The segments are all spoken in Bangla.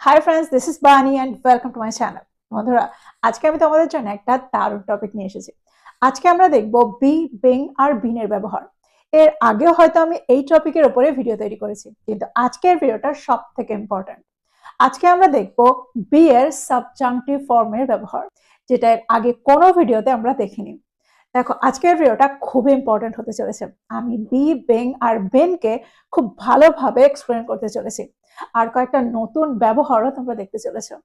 হাই ফ্রেন্ডস, দিস ইজ বানি and welcome to my channel. বন্ধুরা, আজকে আমি তোমাদের জন্য একটা দারুণ টপিক নিয়ে এসেছি। আজকে আমরা দেখব বি, বিং আর বিন এর ব্যবহার। এর আগেও হয়তো আমি এই টপিকের উপরে ভিডিও তৈরি করেছি, কিন্তু আজকের ভিডিওটা সব থেকে ইম্পর্টেন্ট। আজকে আমরা দেখব বি এর সাবজাংটিভ ফর্মের ব্যবহার, যেটা এর আগে কোনো ভিডিওতে আমরা দেখিনি। দেখো, আজকের ভিডিওটা খুব ইম্পর্টেন্ট হতে চলেছে। আমি বি, বিং আর বেনকে খুব ভালোভাবে এক্সপ্লেন করতে চলেছি, আর কয়েকটা নতুন ব্যবহারও তোমরা দেখতে চলেছো।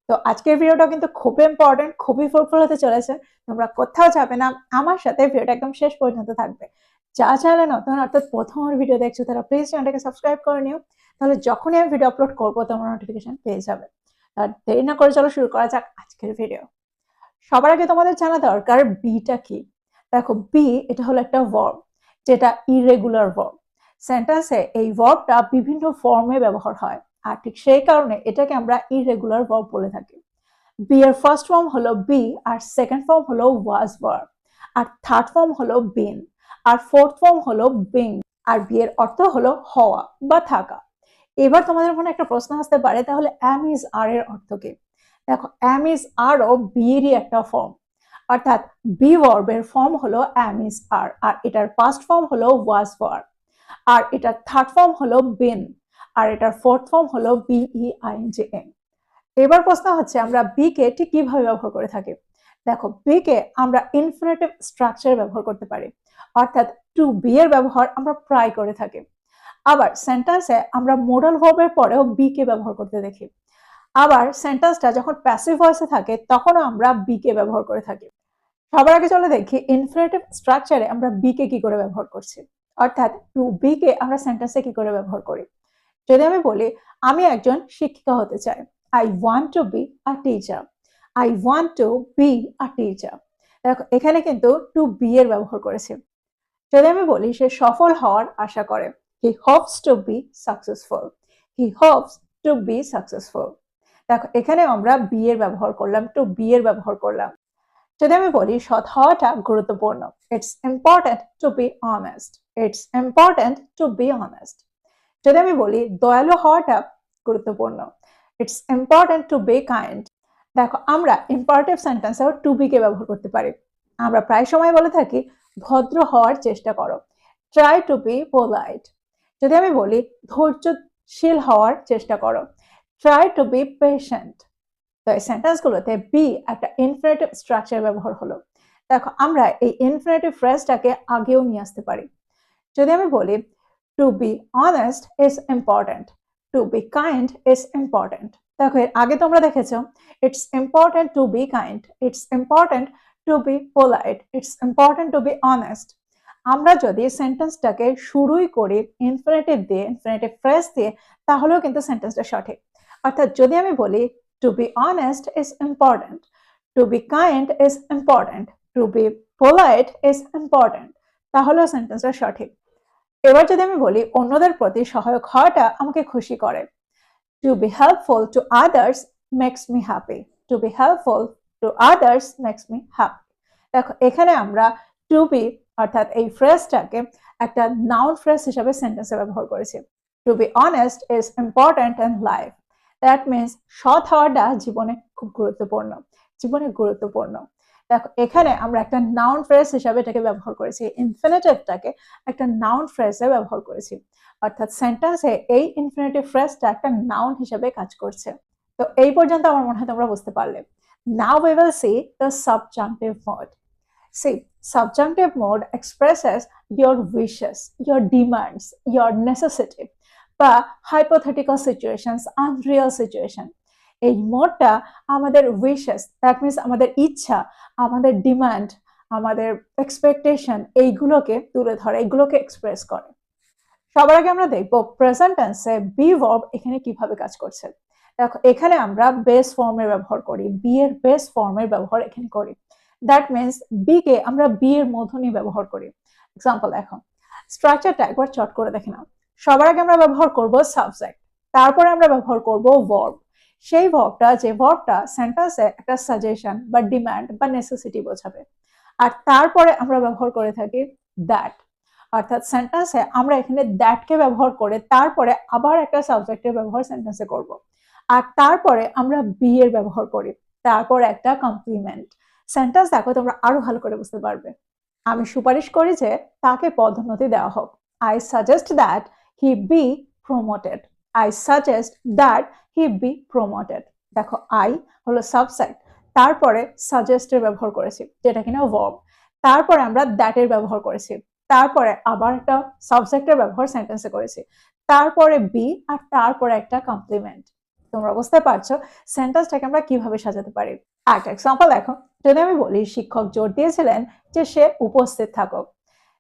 তো আজকের ভিডিওটা কিন্তু খুব ইম্পর্টেন্ট, খুবই ফ্রুটফুল হতে চলেছে। তোমরা কোথাও যাবে না, আমার সাথে ভিডিওটা একদম শেষ পর্যন্ত থাকবে। যা চ্যানেলে নতুন অর্থাৎ প্রথম ভিডিও দেখছো তারা প্লিজ চ্যানেলটাকে সাবস্ক্রাইব করে নিও, তাহলে যখনই আমি ভিডিও আপলোড করবো তোমরা নোটিফিকেশন পেয়ে যাবে। আর দেরি না করে চলো শুরু করা যাক আজকের ভিডিও। সবার আগে তোমাদের জানা দরকার বিটা কি। দেখো, বি এটা হলো একটা ভার্ব, যেটা ইরেগুলার ভার্ব। সেন্টেন্সে এই ভার্বটা বিভিন্ন ফর্মে ব্যবহার হয়, আর ঠিক সেই কারণে এটাকে আমরা ইরেগুলার ভার্ব বলে থাকি। বি এর ফার্স্ট ফর্ম হলো বি, আর সেকেন্ড ফর্ম হলো ওয়াজ ভার্ব, আর থার্ড ফর্ম হলো বিন, আর ফোর্থ ফর্ম হলো বিং। আর বি এর অর্থ হলো হওয়া বা থাকা। এবার তোমাদের মনে একটা প্রশ্ন আসতে পারে, তাহলে অ্যাম ইজ আর এর অর্থ কি? দেখো, অ্যাম ইজ আরও বি এরই একটা ফর্ম, অর্থাৎ বি ভার্বের ফর্ম হলো অ্যাম ইজ আর, আর এটার ফার্স্ট ফর্ম হলো ওয়াজ ভার্ব, আর এটার থার্ড ফর্ম হলো বিন, আর এটার ফোর্থ ফর্ম হলো বিইআইএনজিএম। এবার প্রশ্ন হচ্ছে, আমরা বি কে ঠিক কিভাবে ব্যবহার করে থাকি। দেখো, বি কে আমরা ইনফিনিটিভ স্ট্রাকচারে ব্যবহার করতে পারি, অর্থাৎ টু বি এর ব্যবহার আমরা প্রায় করে থাকি। আবার সেন্টেন্সে আমরা মোডাল ভার্বের পরেও বি কে ব্যবহার করতে দেখি। আবার সেন্টেন্সটা যখন প্যাসিভ ভয়েসে থাকে তখনও আমরা বি কে ব্যবহার করে থাকি। সবার আগে চলে দেখি ইনফিনিটিভ স্ট্রাকচারে আমরা বি কে কি করে ব্যবহার করছি, অর্থাৎ টু বি কে আমরা সেন্টেন্সে কি করে ব্যবহার করি। যদি আমি বলি আমি একজন শিক্ষিকা হতে চাই, I want to be a teacher. I want to be a teacher. দেখো, এখানে কিন্তু টু বি এর ব্যবহার করেছি। যদি আমি বলি সে সফল হওয়ার আশা করে, he hopes to be successful. He hopes to be successful. দেখো, এখানে আমরা বি এর ব্যবহার করলাম, টু বি এর ব্যবহার করলাম। যদি আমি বলি সৎ হওয়াটা গুরুত্বপূর্ণ, it's important to be honest. It's important to be honest. যদি আমি বলি দয়ালু হওয়াটা গুরুত্বপূর্ণ, it's important to be kind. দেখো, আমরা ইম্পারেটিভ সেন্টেন্সেও টু বি কে ব্যবহার করতে পারি। আমরা প্রায় সময় বলে থাকি ভদ্র হওয়ার চেষ্টা করো, ট্রাই টু বি পোলাইট। যদি আমি বলি ধৈর্যশীল হওয়ার চেষ্টা করো, ট্রাই টু বি পেশেন্ট। তো এই সেন্টেন্সগুলোতে বি একটা ইনফিনিটিভ স্ট্রাকচার ব্যবহার হলো। দেখো, আমরা এই ইনফিনিটিভ ফ্রেজটাকে আগেও নিয়ে আসতে পারি। যদি আমি বলি to be honest is important, to be kind is important. দেখো, এর আগে তোমরা দেখেছো it's important to be kind, it's important to be polite, it's important to be honest. আমরা যদি সেন্টেন্সটাকে শুরুই করি ইনফিনিটিভ দিয়ে, ইনফিনিটিভ ফ্রেজ দিয়ে, তাহলেও কিন্তু সেন্টেন্সটা সঠিক। অর্থাৎ যদি আমি বলি to be honest is important, to be kind is important, to be polite is important, তাহলেও সেন্টেন্সটা সঠিক। এবার যদি আমি বলি অন্যদের প্রতি সহায়ক হওয়াটা আমাকে খুশি করে, to be helpful to others makes me happy. To be helpful to others makes me happy. দেখো, এখানে আমরা টু বি অর্থাৎ এই ফ্রেজটাকে একটা নাউন ফ্রেজ হিসাবে সেন্টেন্সে ব্যবহার করেছি। To be honest is important in life. That means সৎ হওয়াটা জীবনে খুব গুরুত্বপূর্ণ, জীবনে গুরুত্বপূর্ণ। দেখো, এখানে আমরা একটা নাউন ফ্রেজ হিসাবে এটাকে ব্যবহার করেছি, ইনফিনিটিভটাকে একটা নাউন ফ্রেজে ব্যবহার করেছি, অর্থাৎ সেন্টেন্সে এই ইনফিনিটিভ ফ্রেজটা একটা নাউন হিসেবে কাজ করছে। তো এই পর্যন্ত আমার মনে হয় তোমরা বুঝতে পারলে। নাও we will see the subjunctive mode. See, subjunctive mode expresses your wishes, your demands, your necessity বা hypothetical situations, unreal situation. এই মোডটা আমাদের উইশেস, দ্যাট মিনস আমাদের ইচ্ছা, আমাদের ডিমান্ড, আমাদের এক্সপেকটেশন, এইগুলোকে তুলে ধরে, এইগুলোকে এক্সপ্রেস করে। সবার আগে আমরা দেখবো প্রেজেন্ট টেন্সে বি ভার্ব এখানে কিভাবে কাজ করছে। দেখো, এখানে আমরা বেস ফর্মের ব্যবহার করি, বি এর বেস ফর্মের ব্যবহার এখানে করি। দ্যাট মিনস বি কে আমরা বি এর মূর্ধন্য ব্যবহার করি। এক্সাম্পল দেখো, স্ট্রাকচারটা একবার চট করে দেখে নাও। সবার আগে আমরা ব্যবহার করব সাবজেক্ট, তারপরে আমরা ব্যবহার করব ভার্ব। সেই ভার্বটা, যে ভার্বটা সেন্টেন্সে একটা সাজেশন বা ডিমান্ড বা নেসেসিটি বোঝাবে। আর তারপরে আমরা ব্যবহার করে থাকি দ্যাট, অর্থাৎ সেন্টেন্সে আমরা এখানে দ্যাটকে ব্যবহার করে তারপরে আবার একটা সাবজেক্টের ব্যবহার সেন্টেন্সে করব। আর তারপরে আমরা বি এর ব্যবহার করি, তারপর একটা কমপ্লিমেন্ট। সেন্টেন্স দেখো তোমরা আরো ভালো করে বুঝতে পারবে। আমি সুপারিশ করি যে তাকে পদোন্নতি দেওয়া হোক। I suggest that he be promoted. I suggest that he be promoted. দেখো আই হলো সাবজেক্ট, তারপরে সাজেস্টের ব্যবহার করেছি যেটা কিনা ভার্ব, তারপরে আমরা দ্যাট এর ব্যবহার করেছি, তারপরে আবার একটা সাবজেক্টের ব্যবহার সেন্টেন্সে করেছি, তারপরে বি, আর তারপরে একটা কমপ্লিমেন্ট। তোমরা বুঝতে পারছো সেন্টেন্সটাকে আমরা কিভাবে সাজাতে পারি। একটা এক্সাম্পল দেখো, যদি আমি বলি শিক্ষক জোর দিয়েছিলেন যে সে উপস্থিত থাকুক।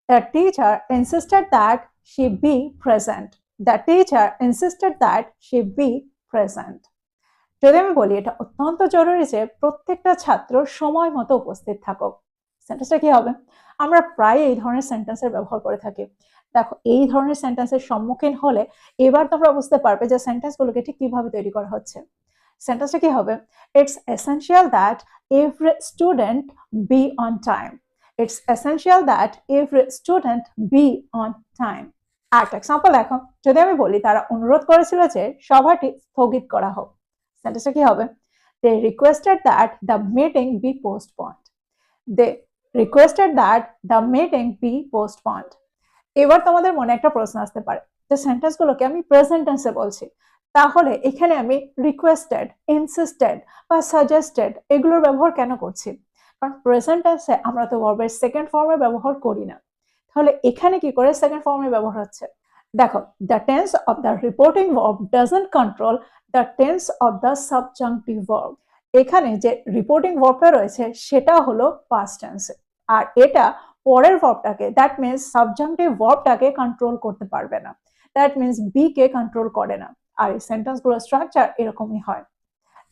The teacher insisted that she be present. The teacher insisted that she be present. যদি আমি বলি এটা অত্যন্ত জরুরি যে প্রত্যেকটা ছাত্র সময় মতো উপস্থিত থাকুক, সেন্টেন্সটা কি হবে? আমরা প্রায় এই ধরনের সেন্টেন্সের ব্যবহার করে থাকি। দেখো এই ধরনের সেন্টেন্সের সম্মুখীন হলে এবার তোমরা বুঝতে পারবে যে সেন্টেন্সগুলোকে ঠিক কিভাবে তৈরি করা হচ্ছে। সেন্টেন্সটা কি হবে? It's essential that every student be on time. It's essential that every student be on time. আরেকটা এক্সাম্পল দেখো, যদি আমি বলি তারা অনুরোধ করেছিল যে সভাটি স্থগিত করা হোক, সেন্টেন্সটা কি হবে? They requested that the meeting be postponed. They requested that the meeting be postponed. এবার তোমাদের মনে একটা প্রশ্ন আসতে পারে যে সেন্টেন্সগুলোকে আমি প্রেজেন্ট টেন্সে বলছি, তাহলে এখানে আমি রিকোয়েস্টেড, ইনসিস্টেড বা সাজেস্টেড এগুলোর ব্যবহার কেন করছি? কারণ প্রেজেন্ট টেন্সে আমরা তো ভার্বের সেকেন্ড ফর্মের ব্যবহার করি না, তাহলে এখানে কি করে সেকেন্ড ফর্মের ব্যবহার হচ্ছে? দেখো, the tense of the reporting verb doesn't control the tense of the subjunctive verb. এখানে যে রিপোর্টিং ভার্বটা রয়েছে সেটা হলো পাস্ট টেন্সে, আর এটা পরের ভার্বটাকে, দ্যাট মিনস সাবজাংটিভ ভার্বটাকে কন্ট্রোল করতে পারবে না, দ্যাট মিনস বি কে কন্ট্রোল করে না। আর এই সেন্টেন্সগুলোর স্ট্রাকচার এরকমই হয়।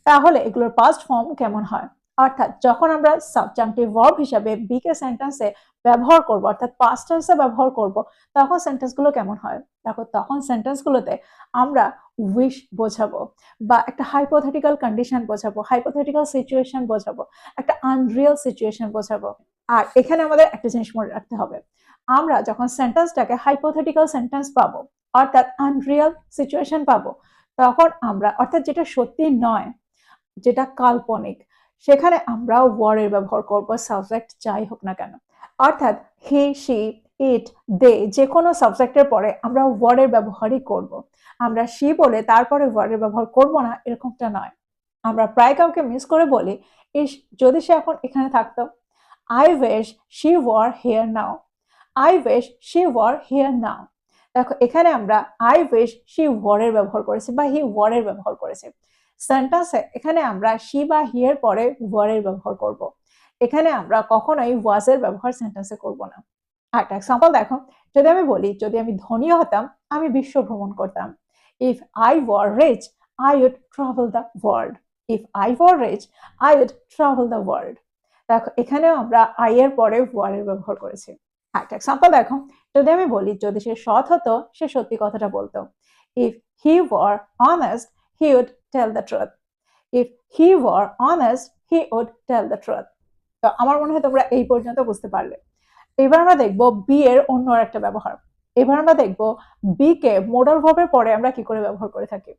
তাহলে এগুলোর পাস্ট ফর্ম কেমন হয়? অর্থাৎ যখন আমরা সাবজাংটিভ ভার্ব হিসেবে বি কে সেন্টেন্সে ব্যবহার করব, অর্থাৎ পাস্ট টেন্সে ব্যবহার করব, তখন সেন্টেন্সগুলো কেমন হয়? দেখো তখন সেন্টেন্সগুলোতে আমরা উইশ বোঝাবো, বা একটা হাইপোথেটিক্যাল কন্ডিশন বোঝাবো, হাইপোথেটিক্যাল সিচুয়েশন বোঝাবো, একটা আনরিয়েল সিচুয়েশন বোঝাবো। আর এখানে আমাদের একটা জিনিস মনে রাখতে হবে, আমরা যখন সেন্টেন্সটাকে হাইপোথেটিক্যাল সেন্টেন্স পাবো, অর্থাৎ আনরিয়েল সিচুয়েশন পাবো, তখন আমরা, অর্থাৎ যেটা সত্যি নয়, যেটা কাল্পনিক, সেখানে আমরা ওয়ার এর ব্যবহার করব, সাবজেক্ট যাই হোক না কেন। অর্থাৎ হি, শি, ইট, দে যে কোনো সাবজেক্টের পরে আমরা ওয়ার এর ব্যবহারই করব। আমরা শি বলে তারপরে ওয়ার এর ব্যবহার করব না, এরকমটা নয়। আমরা প্রায় কাউকে মিস করে বলি, ইস যদি সে এখন এখানে থাকতো। I wish she were here now. I wish she were here now. দেখো এখানে আমরা আই উইশ শি ওয়ার এর ব্যবহার করেছি বা হি ওয়ার এর ব্যবহার করেছি। সেন্টেন্সে এখানে আমরা শি বা হি এর পরে ওয়ার এর ব্যবহার করব। এখানে আমরা কখনোই ওয়াজ এর ব্যবহার সেন্টেন্সে করব না। একটা এক্সাম্পল দেখো, যদি আমি বলি যদি আমি ধনী হতাম আমি বিশ্ব ভ্রমণ করতাম। If I were rich I would travel the world. If I were rich I would travel the world. দেখো এখানেও আমরা আই এর পরে ওয়ার এর ব্যবহার করেছি। একটা এক্সাম্পল দেখো, যদি আমি বলি যদি সে সৎ হতো সে সত্যি কথাটা বলতো। If he were honest he would tell the truth. If he were honest he would tell the truth. তো আমার মনে হয় তোমরা এই পর্যন্ত বুঝতে পারলে। এবার আমরা দেখবো বি এর অন্য একটা ব্যবহার। এবার আমরা দেখবো বি কে মোডাল ভার্বের পরে আমরা কি করে ব্যবহার করে থাকি।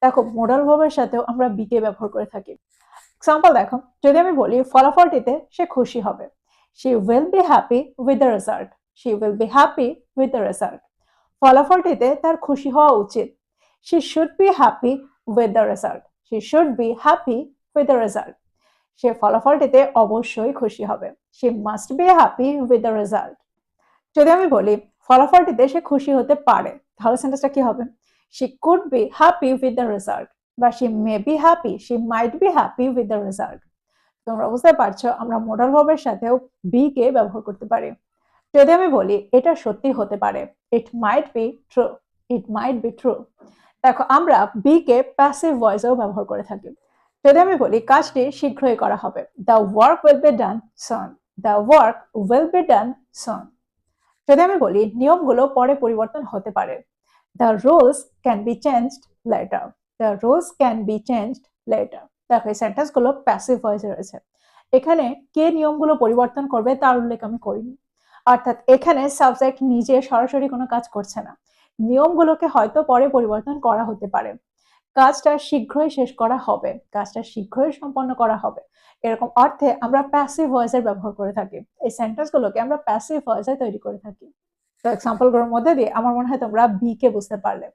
দেখো মোডাল ভার্বের সাথেও আমরা বি কে ব্যবহার করে থাকি। এক্সাম্পল দেখো, যদি আমি বলি ফলাফলটিতে সে খুশি হবে। She will be happy with the result. She will be happy with the result. ফলাফলটিতে তার খুশি হওয়া উচিত। She should be happy with the result. She should be happy with the result. সে ফলাফলটিতে অবশ্যই খুশি হবে। She must be happy with the result. যদি আমি বলি ফলাফলটিতে সে খুশি হতে পারে, তাহলে সেন্টেন্সটা কি হবে? She could be happy with the result. বা she may be happy, she might be happy with the result. তোমরা বুঝতে পারছো আমরা মোডাল ভার্বের সাথেও বি কে ব্যবহার করতে পারি। যদি আমি বলি এটা সত্যি হতে পারে, it might be true. It might be true. দেখো আমরা বি কে প্যাসিভ ভয়েসেও ব্যবহার করে থাকি। যদি আমি বলি কাজটি শীঘ্রই করা হবে, the work will be done soon. The work will be done soon. যদি আমি বলি নিয়মগুলো পরে পরিবর্তন হতে পারে, the rules can be changed later. The rules can be changed later. দেখো এই সেন্টেন্সগুলো প্যাসিভ ভয়েসে রয়েছে। এখানে কে নিয়মগুলো পরিবর্তন করবে তার উল্লেখ আমি করিনি, অর্থাৎ এখানে সাবজেক্ট নিজে সরাসরি কোনো কাজ করছে না। নিয়মগুলোকে হয়তো পরে পরিবর্তন করা হতে পারে। কাজটা শীঘ্রই শেষ করা হবে, কাজটা শীঘ্রই সম্পন্ন করা হবে, এরকম অর্থে আমরা প্যাসিভ ভয়েসের ব্যবহার করে থাকি। এই সেন্টেন্সগুলোকে আমরা প্যাসিভ ভয়েসে তৈরি করে থাকি। তো এক্সাম্পলগুলোর মধ্যে দিয়ে আমার মনে হয় তোমরা বি কে বুঝতে পারলে,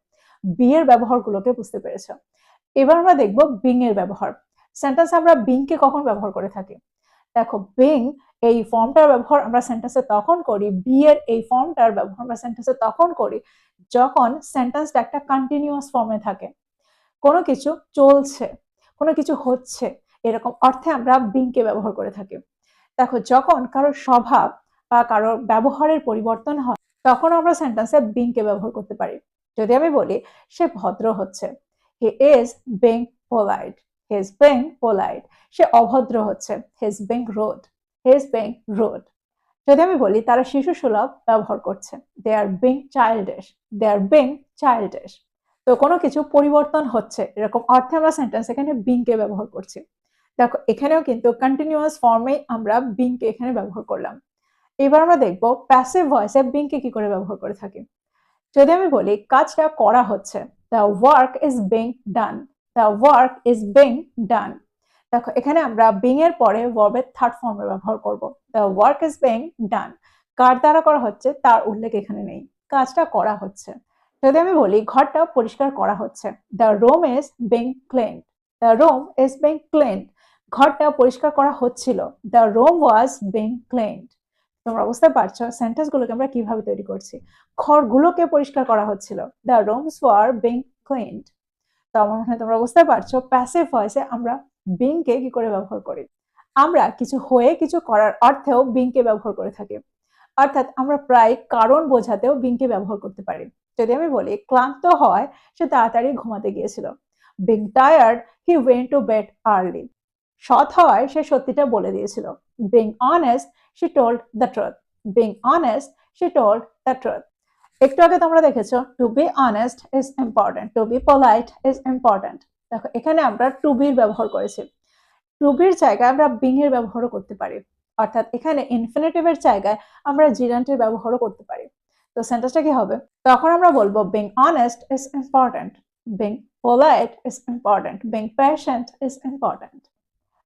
বি এর ব্যবহারগুলোকে বুঝতে পেরেছো। এবার আমরা দেখব বিং এর ব্যবহার। সেন্টেন্সে আমরা বিং কে কখন ব্যবহার করে থাকি? দেখো, বিং এই ফর্মটার ব্যবহার আমরা সেন্টেন্সে তখন করি, বি এর এই ফর্মটার ব্যবহার আমরা সেন্টেন্সে তখন করি যখন সেন্টেন্সটা একটা কন্টিনিউয়াস ফর্মে থাকে। কোনো কিছু চলছে, কোনো কিছু হচ্ছে, এরকম অর্থে আমরা বিং কে ব্যবহার করে থাকি। দেখো, যখন কারোর স্বভাব বা কারোর ব্যবহারের পরিবর্তন হয় তখন আমরা সেন্টেন্সে বিং কে ব্যবহার করতে পারি। যদি আমি বলি সে ভদ্র হচ্ছে, he is being polite, he is being polite. সে অভদ্র হচ্ছে, he is being rude, he is being rude. যদি আমি বলি তারা শিশু সুলভ ব্যবহার করছে, they are being childish, they are being childish. তো কোনো কিছু পরিবর্তন হচ্ছে এরকম অর্থে আমরা সেন্টেন্স এখানে বিং কে ব্যবহার করছি। দেখো, এখানেও কিন্তু কন্টিনিউয়াস ফর্মে আমরা বিং কে এখানে ব্যবহার করলাম। এবার আমরা দেখব প্যাসিভ ভয়েসে বিং কে কি করে ব্যবহার করে থাকি। যদি আমি বলি কাজটা করা হচ্ছে, the work is being done, the work is being ডান। দেখো, এখানে আমরা বিং এর পরে ভার্বের থার্ড ফর্মে ব্যবহার করব, the work is being done. কার দ্বারা করা হচ্ছে তার উল্লেখ এখানে নেই, কাজটা করা হচ্ছে। যদি আমি বলি ঘরটা পরিষ্কার করা হচ্ছে, the room is being cleaned, the room is being cleaned. ঘরটা পরিষ্কার করা হচ্ছিল, the room was being cleaned. তোমরা বুঝতে পারছো সেন্টেন্সগুলোকে আমরা কিভাবে তৈরি করছি। ঘরগুলোকে পরিষ্কার করা হচ্ছিল, the rooms were being cleaned. তো আমার মনে হয় তোমরা বুঝতে পারছো প্যাসিভ ভয়েসে আমরা বিং কে কি করে ব্যবহার করি। আমরা কিছু হয়ে কিছু করার অর্থেও বিং কে ব্যবহার করে থাকি। অর্থাৎ আমরা প্রায় কারণ বোঝাতেও বিং কে ব্যবহার করতে পারি। যদি আমি বলি ক্লান্ত হয় সে তাড়াতাড়ি ঘুমাতে গিয়েছিল, being tired he went to bed early. সৎ হওয়ায় সে সত্যিটা বলে দিয়েছিল, being honest she told the truth, being honest she told the truth. একটু আগে তোমরা দেখেছো to be honest is important, to be polite is important. দেখো, এখানে আমরা টু বির ব্যবহার করেছি, টু বির জায়গায় আমরা বিং এর ব্যবহারও করতে পারি। অর্থাৎ এখানে ইনফিনিটিভের জায়গায় আমরা জিরান্টের ব্যবহারও করতে পারি। তো সেন্টেন্সটা কি হবে? তখন আমরা বলবো being honest is important, being polite is important, being patient is important.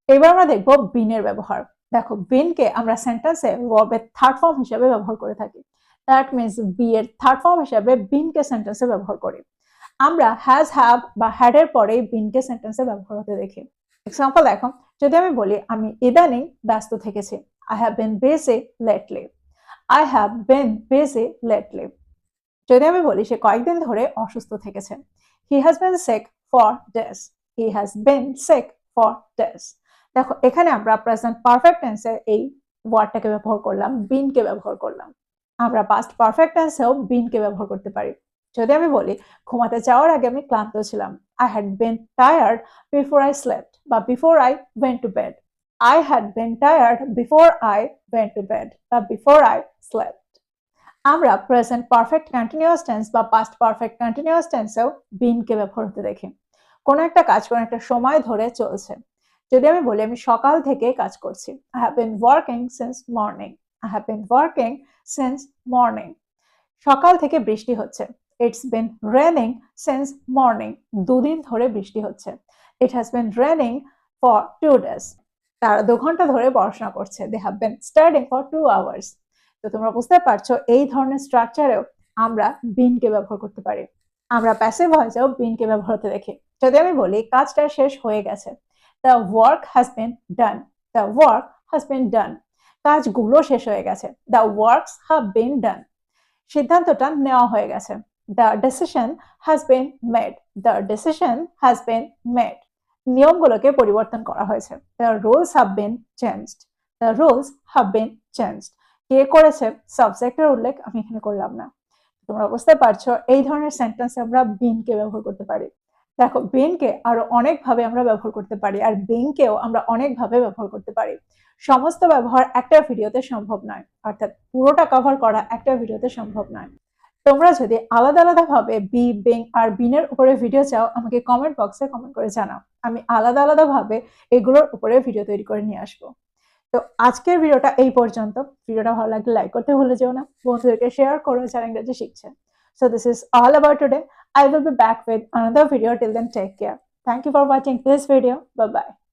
এবার আমরা দেখবো বিন এর ব্যবহার। দেখো, বিন কে আমরা সেন্টেন্সে ভার্বের থার্ড ফর্ম হিসেবে ব্যবহার করে থাকি। দ্যাট মিন্স বি এর থার্ড ফর্ম হিসেবে বিন কে সেন্টেন্সে ব্যবহার করি। আমরা হ্যাজ, হ্যাভ বা হ্যাড এর পরে বিন কে সেন্টেন্সে ব্যবহার হতে দেখি। এক্সাম্পল দেখো, যদি আমি বলি আমি ইদানিং ব্যস্ত থেকেছি, I have been busy lately, I have been busy lately. যদি আমি বলি সে কয়েকদিন ধরে অসুস্থ থেকেছে, he has been sick for days, he has been sick for days. দেখো, এখানে আমরা প্রেজেন্ট পারফেক্ট টেন্সে এই ওয়ার্ডটাকে ব্যবহার করলাম, বিন কে ব্যবহার করলাম। আমরা পাস্ট পারফেক্ট টেন্সেও বিন কে ব্যবহার করতে পারি। যদি আমি বলি ঘুমাতে যাওয়ার আগে আমি ক্লান্ত ছিলাম, I had been tired before I slept বা before I went to bed, I had been tired before I went to bed বা বিফোর আই স্লেপ্ট। আমরা প্রেজেন্ট পারফেক্ট কন্টিনিউয়াস টেন্স বা পাস্ট পারফেক্ট কন্টিনিউয়াস টেন্সেও বিন কে ব্যবহার হতে দেখি। কোনো একটা কাজ কোনো একটা সময় ধরে চলছে। যদি আমি বলি আমি সকাল থেকে কাজ করছি, I have been working since morning, I have been working since morning. সকাল থেকে বৃষ্টি হচ্ছে, it's been raining since morning. দুদিন ধরে বৃষ্টি হচ্ছে, it has been raining for 2 days। তারা 2 ঘন্টা ধরে পড়াশোনা করছে, they have been studying for 2 hours। তো তোমরা বুঝতে পারছো এই ধরনের স্ট্রাকচারেও আমরা বিন কে ব্যবহার করতে পারি। আমরা প্যাসিভ ভয়েসেও বিন কে ব্যবহার করতে দেখি। যদি আমি বলি কাজটা শেষ হয়ে গেছে, the work has been done, the work has been done। কাজগুলো শেষ হয়ে গেছে, the works have been done। সিদ্ধান্তটা নেওয়া হয়ে গেছে, the decision has been made, the decision has been made। নিয়মগুলোকে পরিবর্তন করা হয়েছে, the rules have been changed, the rules have been changed। কে করেছে সাবজেক্টের উল্লেখ আমি এখানে করলাম না। তোমরা বুঝতে পারছো এই ধরনের সেন্টেন্সে আমরা বিন কে ব্যবহার করতে পারি। দেখো, বিন কে আরো অনেকভাবে আমরা ব্যবহার করতে পারি, আর বিং কেও আমরা অনেকভাবে ব্যবহার করতে পারি। সমস্ত ব্যবহার একটা ভিডিওতে সম্ভব নয়, অর্থাৎ পুরোটা কভার করা একটা ভিডিওতে সম্ভব নয়। তোমরা যদি আলাদা আলাদা ভাবে বি, বিং আর বিনের উপরে ভিডিও চাও আমাকে কমেন্ট বক্সে কমেন্ট করে জানাও, আমি আলাদা আলাদা ভাবে এগুলোর উপরে ভিডিও তৈরি করে নিয়ে আসবো। তো আজকের ভিডিওটা এই পর্যন্ত। ভিডিওটা ভালো লাগলে লাইক করতে ভুলে যেও না, বন্ধুদেরকে শেয়ার করো যারা ইংরেজি শিখছে। So this is all about today. I will be back with another video. Till then, take care. Thank you for watching this video. Bye bye.